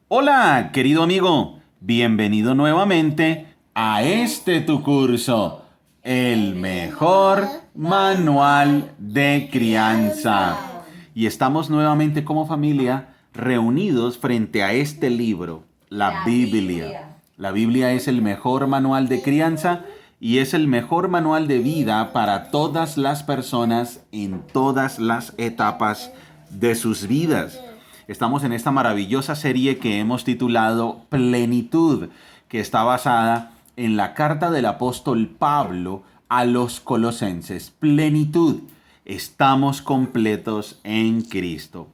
Hola, querido amigo, bienvenido nuevamente a este tu curso, el mejor manual de crianza. Y estamos nuevamente como familia reunidos frente a este libro, la Biblia. La Biblia es el mejor manual de crianza y es el mejor manual de vida para todas las personas en todas las etapas de sus vidas. Estamos en esta maravillosa serie que hemos titulado Plenitud, que está basada en la carta del apóstol Pablo a los colosenses. Plenitud. Estamos completos en Cristo.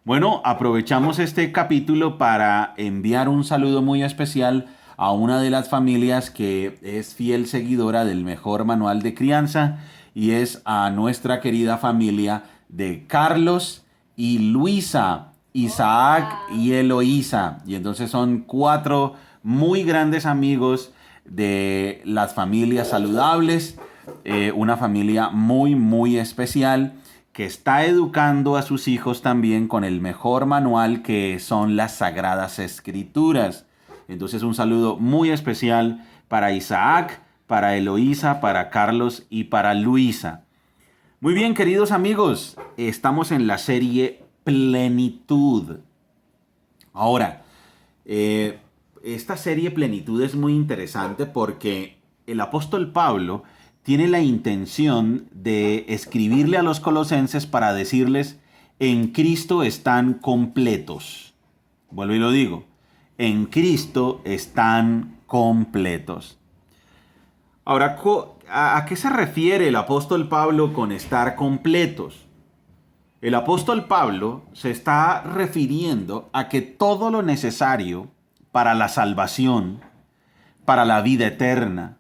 Bueno, aprovechamos este capítulo para enviar un saludo muy especial a una de las familias que es fiel seguidora del mejor manual de crianza y es a nuestra querida familia de Carlos y Luisa, Isaac y Eloísa. Y entonces son cuatro muy grandes amigos de las familias saludables, una familia muy especial que está educando a sus hijos también con el mejor manual que son las Sagradas Escrituras. Entonces un saludo muy especial para Isaac, para Eloísa, para Carlos y para Luisa. Muy bien, queridos amigos, estamos en la serie Plenitud. Ahora, esta serie Plenitud es muy interesante porque el apóstol Pablo tiene la intención de escribirle a los colosenses para decirles, en Cristo están completos. Vuelvo y lo digo, en Cristo están completos. Ahora, ¿a qué se refiere el apóstol Pablo con estar completos? El apóstol Pablo se está refiriendo a que todo lo necesario para la salvación, para la vida eterna,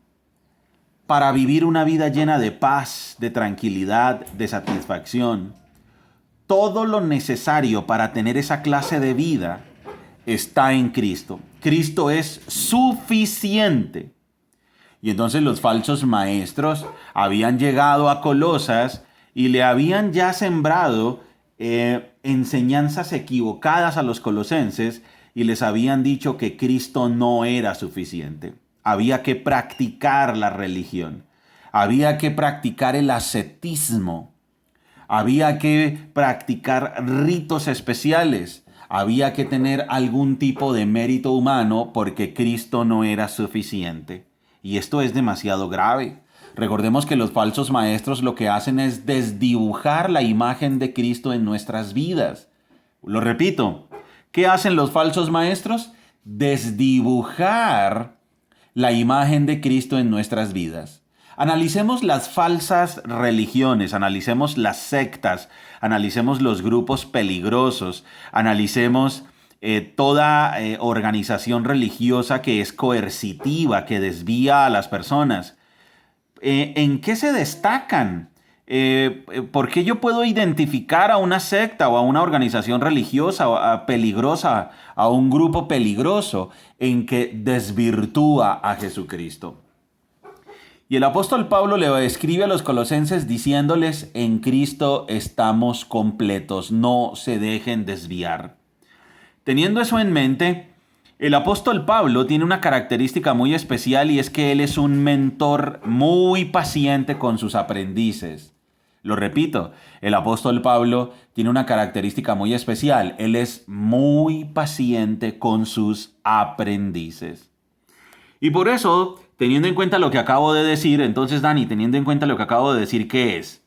para vivir una vida llena de paz, de tranquilidad, de satisfacción, todo lo necesario para tener esa clase de vida está en Cristo. Cristo es suficiente. Y entonces los falsos maestros habían llegado a Colosas y le habían ya sembrado enseñanzas equivocadas a los colosenses y les habían dicho que Cristo no era suficiente. Había que practicar la religión. Había que practicar el ascetismo. Había que practicar ritos especiales. Había que tener algún tipo de mérito humano porque Cristo no era suficiente. Y esto es demasiado grave. Recordemos que los falsos maestros lo que hacen es desdibujar la imagen de Cristo en nuestras vidas. Lo repito, ¿qué hacen los falsos maestros? Desdibujar la imagen de Cristo en nuestras vidas. Analicemos las falsas religiones, analicemos las sectas, analicemos los grupos peligrosos, analicemos toda organización religiosa que es coercitiva, que desvía a las personas. ¿En qué se destacan? ¿Por qué yo puedo identificar a una secta o a una organización religiosa peligrosa, a un grupo peligroso en que desvirtúa a Jesucristo? Y el apóstol Pablo le escribe a los colosenses diciéndoles, en Cristo estamos completos, no se dejen desviar. Teniendo eso en mente, el apóstol Pablo tiene una característica muy especial y es que él es un mentor muy paciente con sus aprendices. Lo repito, el apóstol Pablo tiene una característica muy especial. Él es muy paciente con sus aprendices. Y por eso, teniendo en cuenta lo que acabo de decir, entonces Dani, teniendo en cuenta lo que acabo de decir, ¿qué es?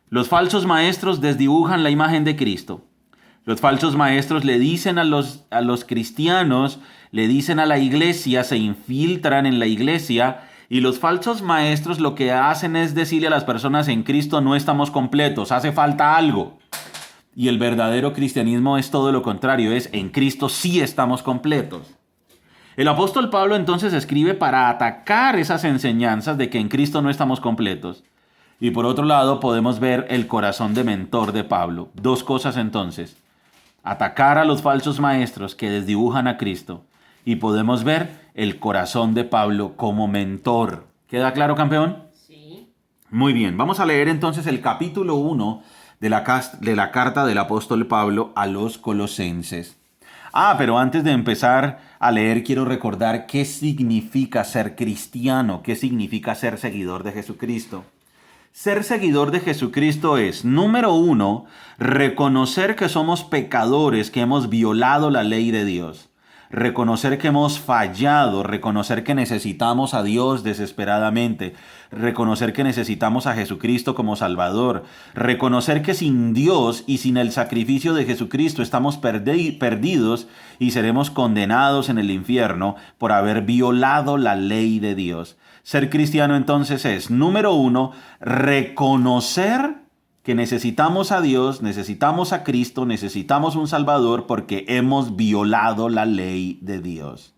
Los falsos maestros desdibujan la imagen de Cristo. Los falsos maestros le dicen a los cristianos, le dicen a la iglesia, se infiltran en la iglesia y los falsos maestros lo que hacen es decirle a las personas en Cristo no estamos completos, hace falta algo. Y el verdadero cristianismo es todo lo contrario, es en Cristo sí estamos completos. El apóstol Pablo entonces escribe para atacar esas enseñanzas de que en Cristo no estamos completos. Y por otro lado podemos ver el corazón de mentor de Pablo. Dos cosas entonces. Atacar a los falsos maestros que desdibujan a Cristo y podemos ver el corazón de Pablo como mentor. ¿Queda claro, campeón? Sí. Muy bien, vamos a leer entonces el capítulo 1 de la carta del apóstol Pablo a los colosenses. Pero antes de empezar a leer, quiero recordar qué significa ser cristiano, qué significa ser seguidor de Jesucristo. Ser seguidor de Jesucristo es, número uno, reconocer que somos pecadores, que hemos violado la ley de Dios. Reconocer que hemos fallado, reconocer que necesitamos a Dios desesperadamente, reconocer que necesitamos a Jesucristo como Salvador, reconocer que sin Dios y sin el sacrificio de Jesucristo estamos perdidos y seremos condenados en el infierno por haber violado la ley de Dios. Ser cristiano entonces es, número uno, reconocer que necesitamos a Dios, necesitamos a Cristo, necesitamos un Salvador porque hemos violado la ley de Dios.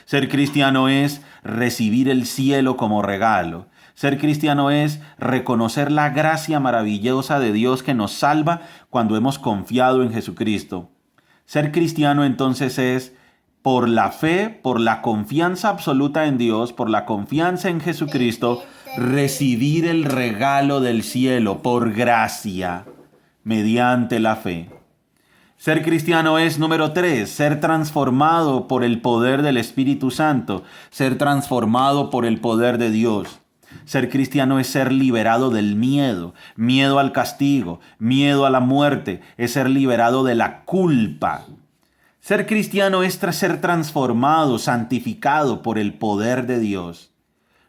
Ser cristiano es recibir el cielo como regalo. Ser cristiano es reconocer la gracia maravillosa de Dios que nos salva cuando hemos confiado en Jesucristo. Ser cristiano entonces es por la fe, por la confianza absoluta en Dios, por la confianza en Jesucristo, recibir el regalo del cielo por gracia, mediante la fe. Ser cristiano es, número 3, ser transformado por el poder del Espíritu Santo, ser transformado por el poder de Dios. Ser cristiano es ser liberado del miedo, miedo al castigo, miedo a la muerte, es ser liberado de la culpa. Ser cristiano es ser transformado, santificado por el poder de Dios.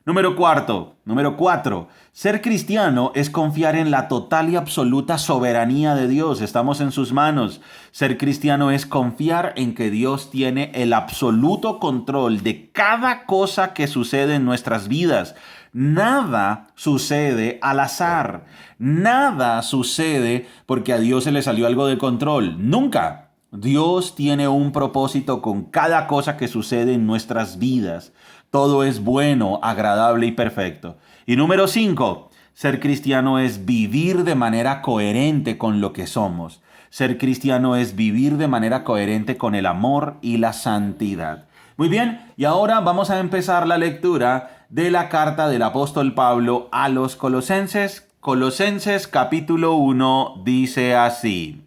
Número 4, ser cristiano es confiar en la total y absoluta soberanía de Dios. Estamos en sus manos. Ser cristiano es confiar en que Dios tiene el absoluto control de cada cosa que sucede en nuestras vidas. Nada sucede al azar. Nada sucede porque a Dios se le salió algo de control. Nunca. Dios tiene un propósito con cada cosa que sucede en nuestras vidas. Todo es bueno, agradable y perfecto. Y número 5, ser cristiano es vivir de manera coherente con lo que somos. Ser cristiano es vivir de manera coherente con el amor y la santidad. Muy bien, y ahora vamos a empezar la lectura de la carta del apóstol Pablo a los Colosenses. Colosenses capítulo 1 dice así: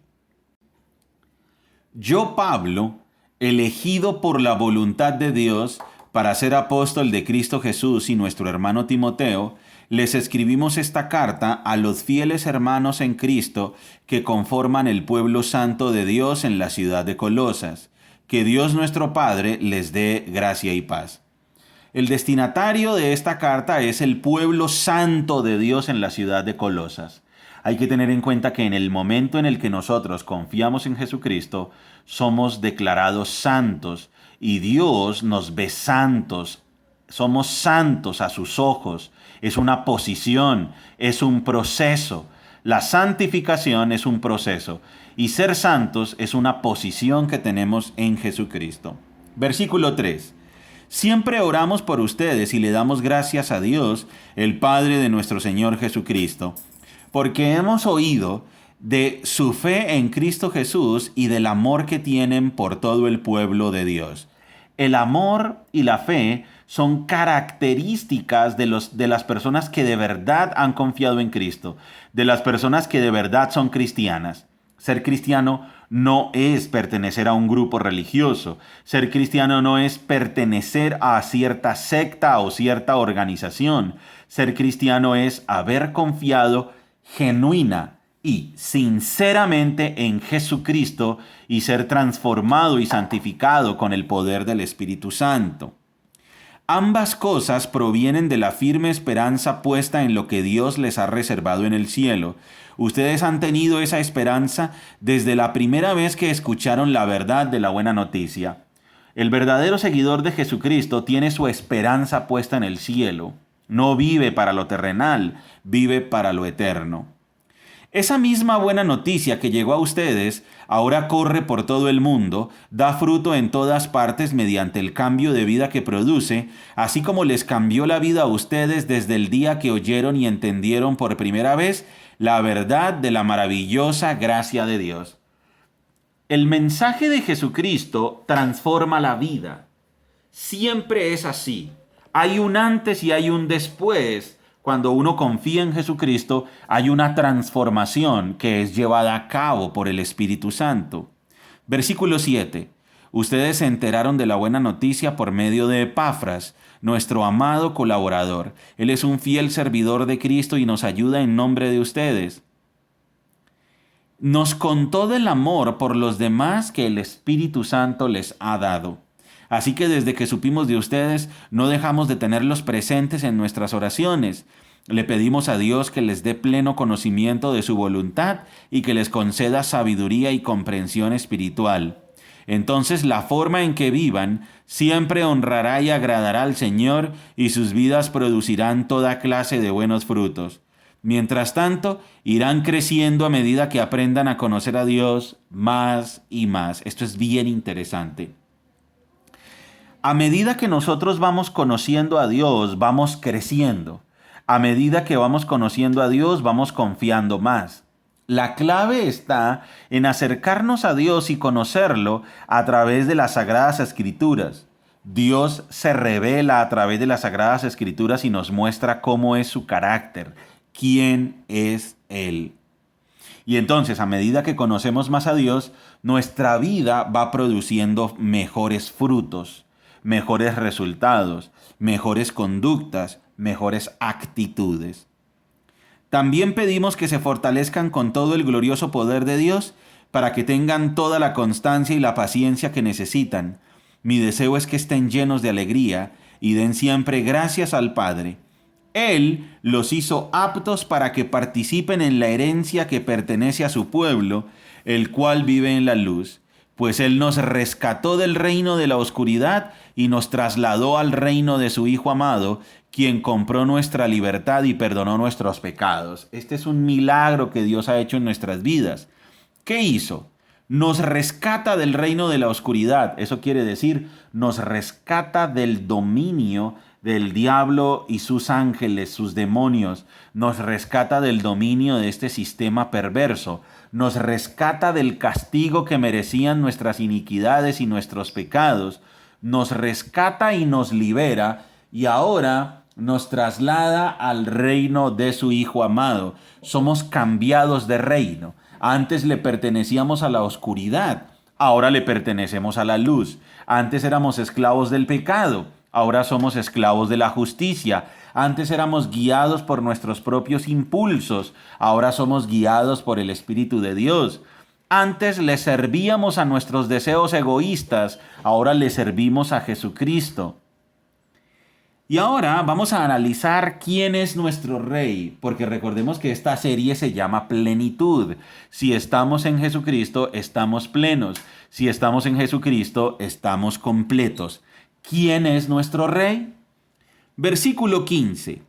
Yo, Pablo, elegido por la voluntad de Dios para ser apóstol de Cristo Jesús, y nuestro hermano Timoteo, les escribimos esta carta a los fieles hermanos en Cristo que conforman el pueblo santo de Dios en la ciudad de Colosas. Que Dios nuestro Padre les dé gracia y paz. El destinatario de esta carta es el pueblo santo de Dios en la ciudad de Colosas. Hay que tener en cuenta que en el momento en el que nosotros confiamos en Jesucristo, somos declarados santos y Dios nos ve santos. Somos santos a sus ojos. Es una posición, es un proceso. La santificación es un proceso y ser santos es una posición que tenemos en Jesucristo. Versículo 3. Siempre oramos por ustedes y le damos gracias a Dios, el Padre de nuestro Señor Jesucristo, porque hemos oído de su fe en Cristo Jesús y del amor que tienen por todo el pueblo de Dios. El amor y la fe son características de las personas que de verdad han confiado en Cristo, de las personas que de verdad son cristianas. Ser cristiano no es pertenecer a un grupo religioso. Ser cristiano no es pertenecer a cierta secta o cierta organización. Ser cristiano es haber confiado genuina y sinceramente en Jesucristo y ser transformado y santificado con el poder del Espíritu Santo. Ambas cosas provienen de la firme esperanza puesta en lo que Dios les ha reservado en el cielo. Ustedes han tenido esa esperanza desde la primera vez que escucharon la verdad de la buena noticia. El verdadero seguidor de Jesucristo tiene su esperanza puesta en el cielo. No vive para lo terrenal, vive para lo eterno. Esa misma buena noticia que llegó a ustedes ahora corre por todo el mundo, da fruto en todas partes mediante el cambio de vida que produce, así como les cambió la vida a ustedes desde el día que oyeron y entendieron por primera vez la verdad de la maravillosa gracia de Dios. El mensaje de Jesucristo transforma la vida. Siempre es así. Hay un antes y hay un después. Cuando uno confía en Jesucristo, hay una transformación que es llevada a cabo por el Espíritu Santo. Versículo 7. Ustedes se enteraron de la buena noticia por medio de Epafras, nuestro amado colaborador. Él es un fiel servidor de Cristo y nos ayuda en nombre de ustedes. Nos contó del amor por los demás que el Espíritu Santo les ha dado. Así que desde que supimos de ustedes, no dejamos de tenerlos presentes en nuestras oraciones. Le pedimos a Dios que les dé pleno conocimiento de su voluntad y que les conceda sabiduría y comprensión espiritual. Entonces la forma en que vivan siempre honrará y agradará al Señor y sus vidas producirán toda clase de buenos frutos. Mientras tanto, irán creciendo a medida que aprendan a conocer a Dios más y más. Esto es bien interesante. A medida que nosotros vamos conociendo a Dios, vamos creciendo. A medida que vamos conociendo a Dios, vamos confiando más. La clave está en acercarnos a Dios y conocerlo a través de las Sagradas Escrituras. Dios se revela a través de las Sagradas Escrituras y nos muestra cómo es su carácter, quién es Él. Y entonces, a medida que conocemos más a Dios, nuestra vida va produciendo mejores frutos, mejores resultados, mejores conductas, mejores actitudes. También pedimos que se fortalezcan con todo el glorioso poder de Dios para que tengan toda la constancia y la paciencia que necesitan. Mi deseo es que estén llenos de alegría y den siempre gracias al Padre. Él los hizo aptos para que participen en la herencia que pertenece a su pueblo, el cual vive en la luz, pues Él nos rescató del reino de la oscuridad y nos trasladó al reino de su Hijo amado, quien compró nuestra libertad y perdonó nuestros pecados. Este es un milagro que Dios ha hecho en nuestras vidas. ¿Qué hizo? Nos rescata del reino de la oscuridad. Eso quiere decir, nos rescata del dominio del diablo y sus ángeles, sus demonios. Nos rescata del dominio de este sistema perverso. Nos rescata del castigo que merecían nuestras iniquidades y nuestros pecados. Nos rescata y nos libera, y ahora nos traslada al reino de su Hijo amado. Somos cambiados de reino. Antes le pertenecíamos a la oscuridad, ahora le pertenecemos a la luz. Antes éramos esclavos del pecado, ahora somos esclavos de la justicia. Antes éramos guiados por nuestros propios impulsos, ahora somos guiados por el Espíritu de Dios. Antes le servíamos a nuestros deseos egoístas, ahora le servimos a Jesucristo. Y ahora vamos a analizar quién es nuestro Rey, porque recordemos que esta serie se llama Plenitud. Si estamos en Jesucristo, estamos plenos. Si estamos en Jesucristo, estamos completos. ¿Quién es nuestro Rey? Versículo 15.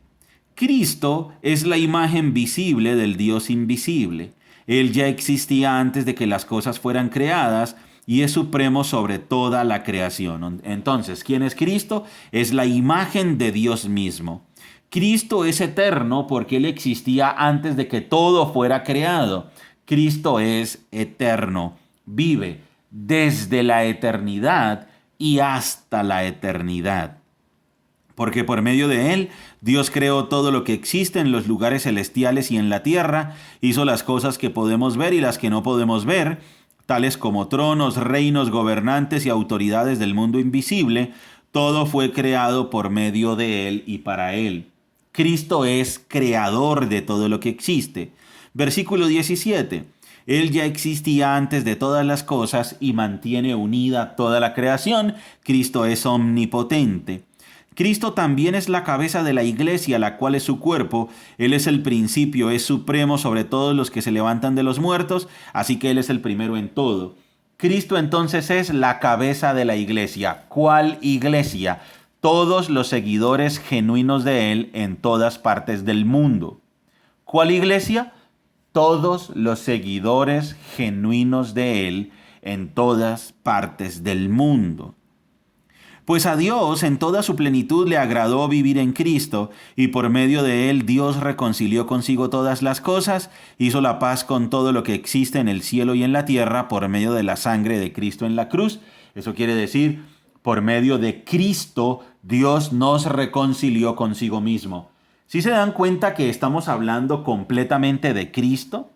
Cristo es la imagen visible del Dios invisible. Él ya existía antes de que las cosas fueran creadas y es supremo sobre toda la creación. Entonces, ¿quién es Cristo? Es la imagen de Dios mismo. Cristo es eterno porque Él existía antes de que todo fuera creado. Cristo es eterno, vive desde la eternidad y hasta la eternidad. Porque por medio de Él, Dios creó todo lo que existe en los lugares celestiales y en la tierra, hizo las cosas que podemos ver y las que no podemos ver, tales como tronos, reinos, gobernantes y autoridades del mundo invisible. Todo fue creado por medio de Él y para Él. Cristo es creador de todo lo que existe. Versículo 17. Él ya existía antes de todas las cosas y mantiene unida toda la creación. Cristo es omnipotente. Cristo también es la cabeza de la iglesia, la cual es su cuerpo. Él es el principio, es supremo sobre todos los que se levantan de los muertos, así que Él es el primero en todo. Cristo entonces es la cabeza de la iglesia. ¿Cuál iglesia? Todos los seguidores genuinos de Él en todas partes del mundo. ¿Cuál iglesia? Todos los seguidores genuinos de Él en todas partes del mundo. Pues a Dios en toda su plenitud le agradó vivir en Cristo, y por medio de Él Dios reconcilió consigo todas las cosas, hizo la paz con todo lo que existe en el cielo y en la tierra por medio de la sangre de Cristo en la cruz. Eso quiere decir, por medio de Cristo Dios nos reconcilió consigo mismo. ¿Sí se dan cuenta que estamos hablando completamente de Cristo?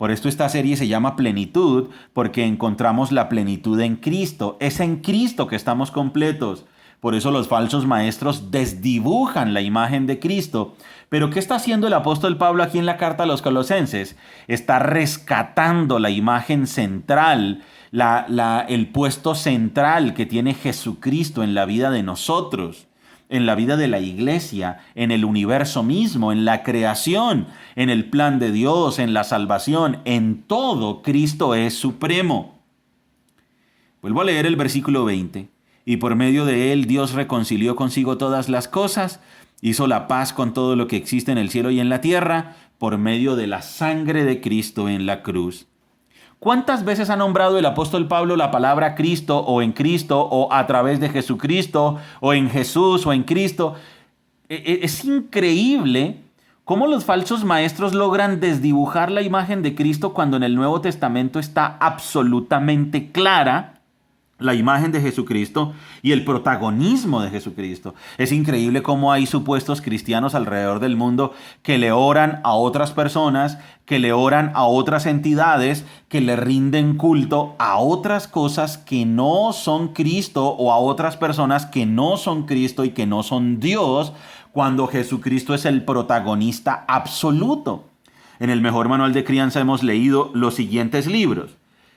Por esto esta serie se llama Plenitud, porque encontramos la plenitud en Cristo. Es en Cristo que estamos completos. Por eso los falsos maestros desdibujan la imagen de Cristo. Pero ¿qué está haciendo el apóstol Pablo aquí en la carta a los Colosenses? Está rescatando la imagen central, el puesto central que tiene Jesucristo en la vida de nosotros, en la vida de la iglesia, en el universo mismo, en la creación, en el plan de Dios, en la salvación. En todo, Cristo es supremo. Vuelvo a leer el versículo 20. Y por medio de él Dios reconcilió consigo todas las cosas, hizo la paz con todo lo que existe en el cielo y en la tierra, por medio de la sangre de Cristo en la cruz. ¿Cuántas veces ha nombrado el apóstol Pablo la palabra Cristo o en Cristo o a través de Jesucristo o en Jesús o en Cristo? Es increíble cómo los falsos maestros logran desdibujar la imagen de Cristo cuando en el Nuevo Testamento está absolutamente clara la imagen de Jesucristo y el protagonismo de Jesucristo. Es increíble cómo hay supuestos cristianos alrededor del mundo que le oran a otras personas, que le oran a otras entidades, que le rinden culto a otras cosas que no son Cristo o a otras personas que no son Cristo y que no son Dios, cuando Jesucristo es el protagonista absoluto. En el Mejor Manual de Crianza hemos leído los siguientes libros.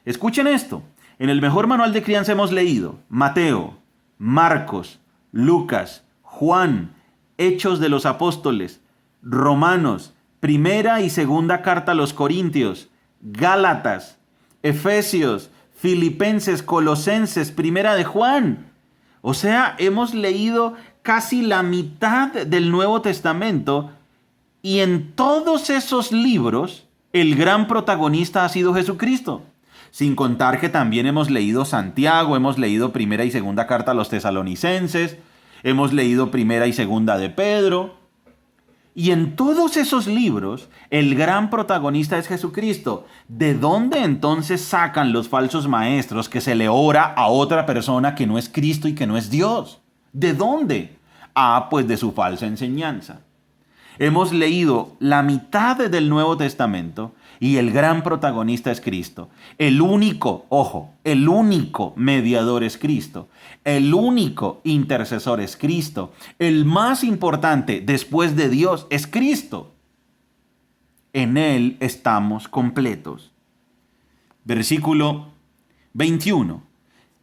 Escuchen esto. En el Mejor Manual de Crianza hemos leído Mateo, Marcos, Lucas, Juan, Hechos de los Apóstoles, Romanos, Primera y Segunda Carta a los Corintios, Gálatas, Efesios, Filipenses, Colosenses, Primera de Juan. O sea, hemos leído casi la mitad del Nuevo Testamento y en todos esos libros el gran protagonista ha sido Jesucristo. Sin contar que también hemos leído Santiago, hemos leído Primera y Segunda Carta a los Tesalonicenses, hemos leído Primera y Segunda de Pedro. Y en todos esos libros, el gran protagonista es Jesucristo. ¿De dónde entonces sacan los falsos maestros que se le ora a otra persona que no es Cristo y que no es Dios? ¿De dónde? Pues de su falsa enseñanza. Hemos leído la mitad del Nuevo Testamento y el gran protagonista es Cristo. El único, el único mediador es Cristo. El único intercesor es Cristo. El más importante después de Dios es Cristo. En Él estamos completos. Versículo 21.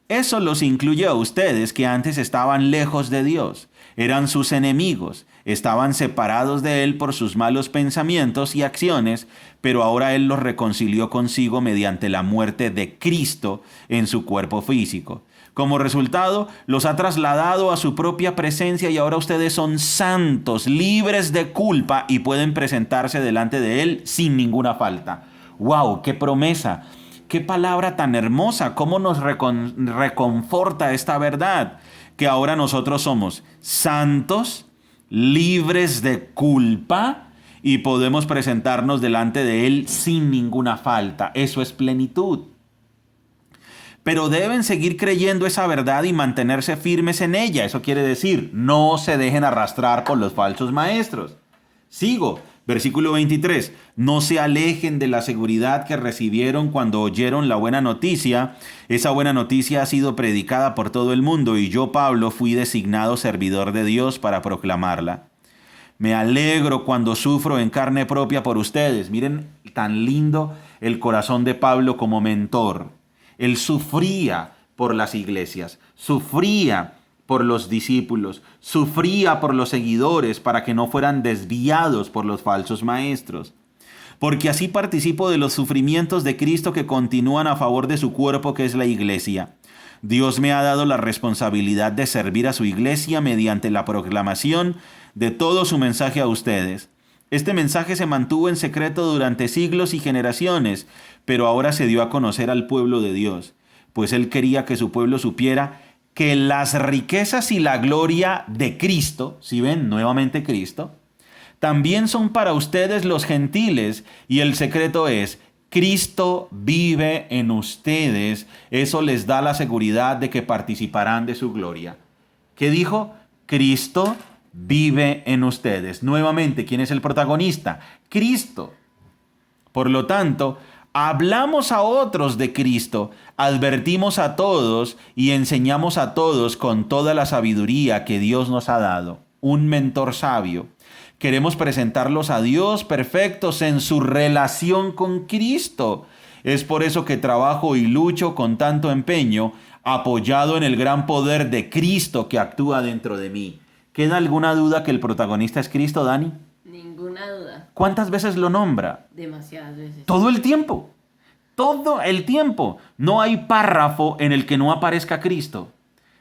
Eso los incluye a ustedes que antes estaban lejos de Dios, eran sus enemigos, estaban separados de Él por sus malos pensamientos y acciones, pero ahora Él los reconcilió consigo mediante la muerte de Cristo en su cuerpo físico. Como resultado, los ha trasladado a su propia presencia y ahora ustedes son santos, libres de culpa y pueden presentarse delante de Él sin ninguna falta. ¡Wow! ¡Qué promesa! ¡Qué palabra tan hermosa! ¿Cómo nos reconforta esta verdad? Que ahora nosotros somos santos, libres de culpa y podemos presentarnos delante de Él sin ninguna falta. Eso es plenitud. Pero deben seguir creyendo esa verdad y mantenerse firmes en ella. Eso quiere decir, no se dejen arrastrar por los falsos maestros. Sigo. Versículo 23. No se alejen de la seguridad que recibieron cuando oyeron la buena noticia. Esa buena noticia ha sido predicada por todo el mundo y yo, Pablo, fui designado servidor de Dios para proclamarla. Me alegro cuando sufro en carne propia por ustedes. Miren tan lindo el corazón de Pablo como mentor. Él sufría por las iglesias, sufría por los discípulos, sufría por los seguidores para que no fueran desviados por los falsos maestros. Porque así participo de los sufrimientos de Cristo que continúan a favor de su cuerpo que es la iglesia. Dios me ha dado la responsabilidad de servir a su iglesia mediante la proclamación de todo su mensaje a ustedes. Este mensaje se mantuvo en secreto durante siglos y generaciones, pero ahora se dio a conocer al pueblo de Dios, pues Él quería que su pueblo supiera que las riquezas y la gloria de Cristo, si ven nuevamente Cristo, también son para ustedes los gentiles, y el secreto es, Cristo vive en ustedes. Eso les da la seguridad de que participarán de su gloria. ¿Qué dijo? Cristo vive en ustedes. Nuevamente, ¿quién es el protagonista? Cristo. Por lo tanto, Hablamos a otros de Cristo, advertimos a todos y enseñamos a todos con toda la sabiduría que Dios nos ha dado. Un mentor sabio. Queremos presentarlos a Dios perfectos en su relación con Cristo. Es por eso que trabajo y lucho con tanto empeño, apoyado en el gran poder de Cristo que actúa dentro de mí. ¿Queda alguna duda que el protagonista es Cristo, Dani? Ninguna duda. ¿Cuántas veces lo nombra? Demasiadas veces. Todo el tiempo. Todo el tiempo. No hay párrafo en el que no aparezca Cristo.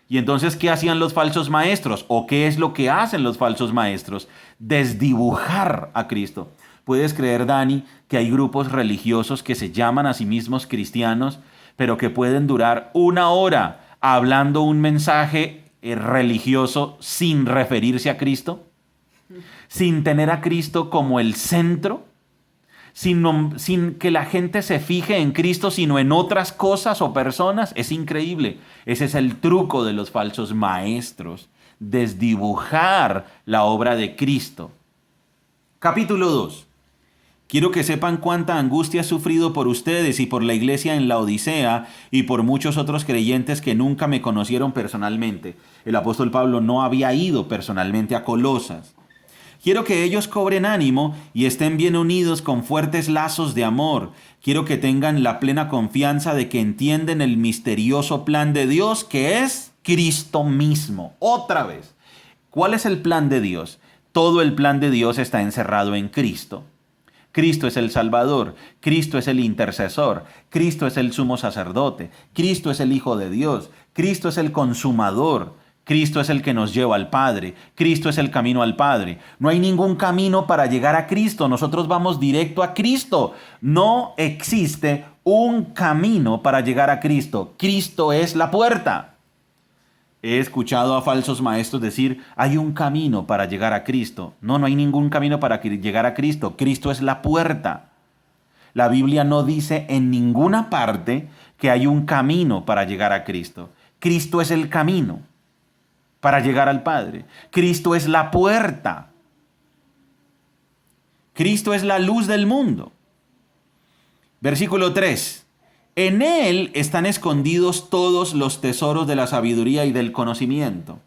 Y entonces, ¿qué hacían los falsos maestros? ¿O qué es lo que hacen los falsos maestros? Desdibujar a Cristo. ¿Puedes creer, Dani, que hay grupos religiosos que se llaman a sí mismos cristianos, pero que pueden durar 1 hora hablando un mensaje religioso sin referirse a Cristo? Sin tener a Cristo como el centro, sin que la gente se fije en Cristo, sino en otras cosas o personas. Es increíble. Ese es el truco de los falsos maestros, desdibujar la obra de Cristo. Capítulo 2. Quiero que sepan cuánta angustia he sufrido por ustedes y por la iglesia en la Odisea y por muchos otros creyentes que nunca me conocieron personalmente. El apóstol Pablo no había ido personalmente a Colosas. Quiero que ellos cobren ánimo y estén bien unidos con fuertes lazos de amor. Quiero que tengan la plena confianza de que entienden el misterioso plan de Dios, que es Cristo mismo. Otra vez, ¿cuál es el plan de Dios? Todo el plan de Dios está encerrado en Cristo. Cristo es el Salvador, Cristo es el intercesor, Cristo es el sumo sacerdote, Cristo es el Hijo de Dios, Cristo es el consumador. Cristo es el que nos lleva al Padre. Cristo es el camino al Padre. No hay ningún camino para llegar a Cristo. Nosotros vamos directo a Cristo. No existe un camino para llegar a Cristo. Cristo es la puerta. He escuchado a falsos maestros decir, hay un camino para llegar a Cristo. No, no hay ningún camino para llegar a Cristo. Cristo es la puerta. La Biblia no dice en ninguna parte que hay un camino para llegar a Cristo. Cristo es el camino para llegar al Padre. Cristo es la puerta. Cristo es la luz del mundo. Versículo 3. En Él están escondidos todos los tesoros de la sabiduría y del conocimiento.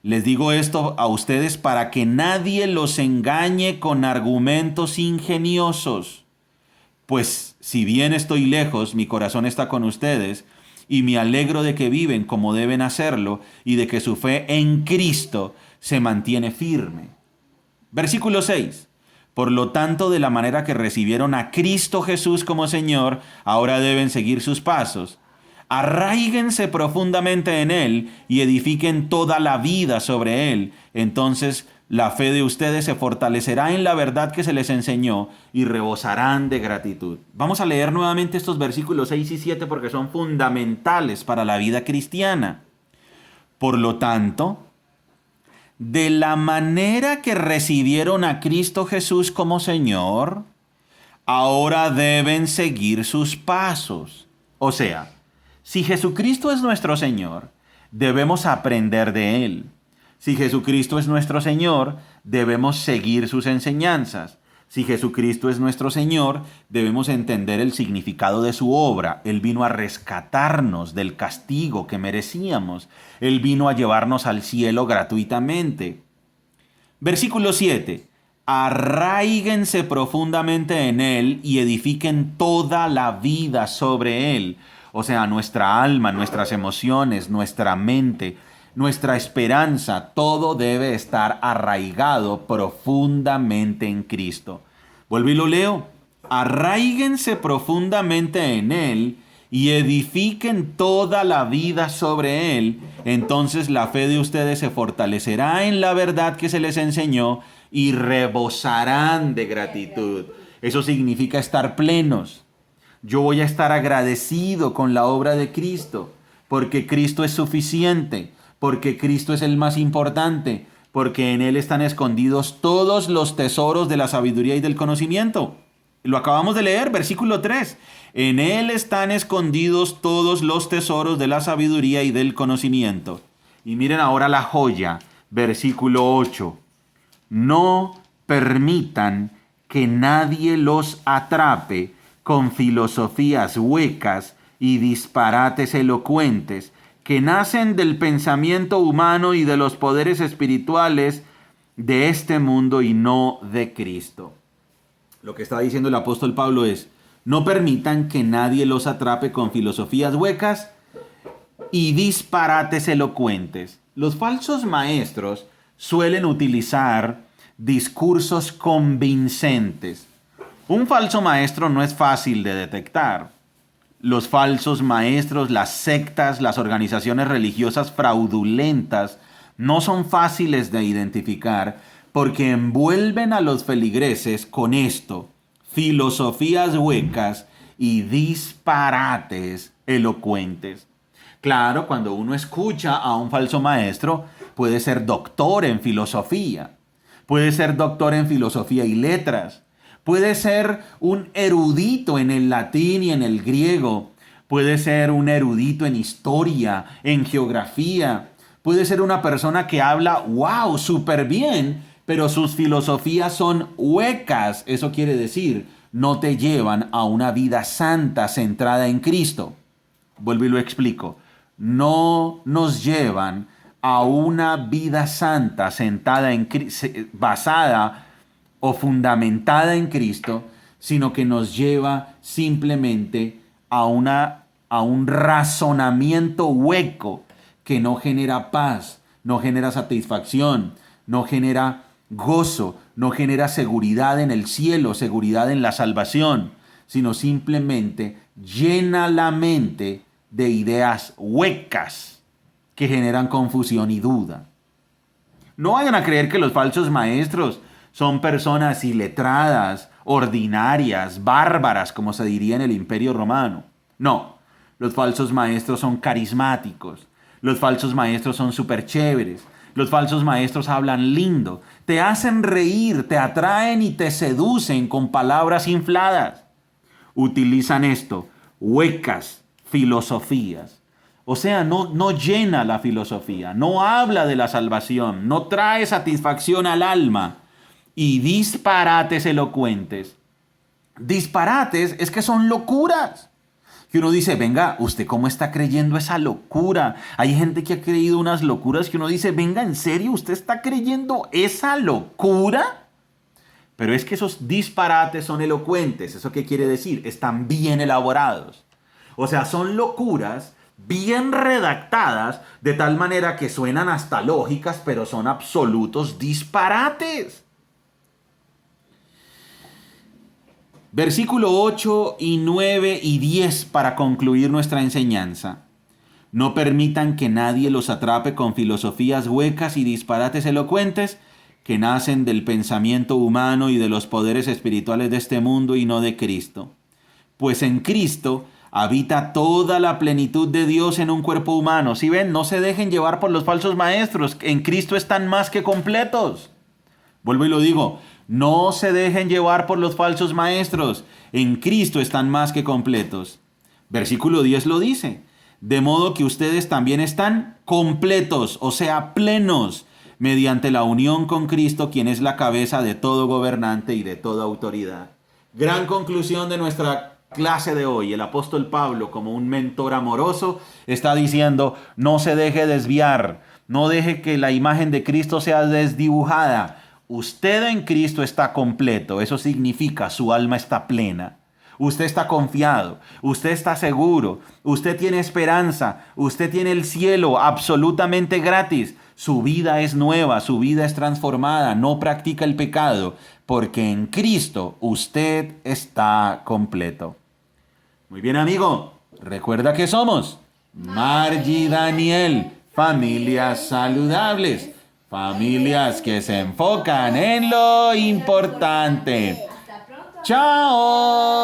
Les digo esto a ustedes para que nadie los engañe con argumentos ingeniosos. Pues si bien estoy lejos, mi corazón está con ustedes, y me alegro de que viven como deben hacerlo y de que su fe en Cristo se mantiene firme. Versículo 6. Por lo tanto, de la manera que recibieron a Cristo Jesús como Señor, ahora deben seguir sus pasos. Arraíguense profundamente en Él y edifiquen toda la vida sobre Él. Entonces la fe de ustedes se fortalecerá en la verdad que se les enseñó y rebosarán de gratitud. Vamos a leer nuevamente estos versículos 6 y 7 porque son fundamentales para la vida cristiana. Por lo tanto, de la manera que recibieron a Cristo Jesús como Señor, ahora deben seguir sus pasos. O sea, si Jesucristo es nuestro Señor, debemos aprender de Él. Si Jesucristo es nuestro Señor, debemos seguir sus enseñanzas. Si Jesucristo es nuestro Señor, debemos entender el significado de su obra. Él vino a rescatarnos del castigo que merecíamos. Él vino a llevarnos al cielo gratuitamente. Versículo 7. Arraíguense profundamente en Él y edifiquen toda la vida sobre Él. O sea, nuestra alma, nuestras emociones, nuestra mente, nuestra esperanza, todo debe estar arraigado profundamente en Cristo. Vuelvo y lo leo. Arraíguense profundamente en Él y edifiquen toda la vida sobre Él. Entonces la fe de ustedes se fortalecerá en la verdad que se les enseñó y rebosarán de gratitud. Eso significa estar plenos. Yo voy a estar agradecido con la obra de Cristo, porque Cristo es suficiente, porque Cristo es el más importante, porque en Él están escondidos todos los tesoros de la sabiduría y del conocimiento. Lo acabamos de leer, versículo 3. En Él están escondidos todos los tesoros de la sabiduría y del conocimiento. Y miren ahora la joya, versículo 8. No permitan que nadie los atrape con filosofías huecas y disparates elocuentes que nacen del pensamiento humano y de los poderes espirituales de este mundo y no de Cristo. Lo que está diciendo el apóstol Pablo es: no permitan que nadie los atrape con filosofías huecas y disparates elocuentes. Los falsos maestros suelen utilizar discursos convincentes. Un falso maestro no es fácil de detectar. Los falsos maestros, las sectas, las organizaciones religiosas fraudulentas no son fáciles de identificar porque envuelven a los feligreses con esto: filosofías huecas y disparates elocuentes. Claro, cuando uno escucha a un falso maestro, puede ser doctor en filosofía, puede ser doctor en filosofía y letras, puede ser un erudito en el latín y en el griego, puede ser un erudito en historia, en geografía, puede ser una persona que habla, wow, súper bien, pero sus filosofías son huecas. Eso quiere decir, no te llevan a una vida santa centrada en Cristo. Vuelvo y lo explico. No nos llevan a una vida santa basada o fundamentada en Cristo, sino que nos lleva simplemente a un razonamiento hueco que no genera paz, no genera satisfacción, no genera gozo, no genera seguridad en el cielo, seguridad en la salvación, sino simplemente llena la mente de ideas huecas que generan confusión y duda. No vayan a creer que los falsos maestros son personas iletradas, ordinarias, bárbaras, como se diría en el Imperio Romano. No, los falsos maestros son carismáticos. Los falsos maestros son súper chéveres. Los falsos maestros hablan lindo. Te hacen reír, te atraen y te seducen con palabras infladas. Utilizan esto, huecas filosofías. O sea, no llena la filosofía, no habla de la salvación, no trae satisfacción al alma. Y disparates elocuentes. Disparates es que son locuras. Que uno dice, venga, ¿usted cómo está creyendo esa locura? Hay gente que ha creído unas locuras que uno dice, venga, ¿en serio usted está creyendo esa locura? Pero es que esos disparates son elocuentes. ¿Eso qué quiere decir? Están bien elaborados. O sea, son locuras bien redactadas de tal manera que suenan hasta lógicas, pero son absolutos disparates. Versículo 8 y 9 y 10 para concluir nuestra enseñanza. No permitan que nadie los atrape con filosofías huecas y disparates elocuentes que nacen del pensamiento humano y de los poderes espirituales de este mundo y no de Cristo. Pues en Cristo habita toda la plenitud de Dios en un cuerpo humano. ¿Sí ven? No se dejen llevar por los falsos maestros. En Cristo están más que completos. Vuelvo y lo digo. No se dejen llevar por los falsos maestros. En Cristo están más que completos. Versículo 10 lo dice. De modo que ustedes también están completos, o sea, plenos, mediante la unión con Cristo, quien es la cabeza de todo gobernante y de toda autoridad. Gran conclusión de nuestra clase de hoy. El apóstol Pablo, como un mentor amoroso, está diciendo, no se deje desviar, no deje que la imagen de Cristo sea desdibujada. Usted en Cristo está completo, eso significa su alma está plena. Usted está confiado, usted está seguro, usted tiene esperanza, usted tiene el cielo absolutamente gratis. Su vida es nueva, su vida es transformada, no practica el pecado, porque en Cristo usted está completo. Muy bien, amigo, recuerda que somos Margie y Daniel, familias saludables. Familias que se enfocan en lo importante. ¡Chao!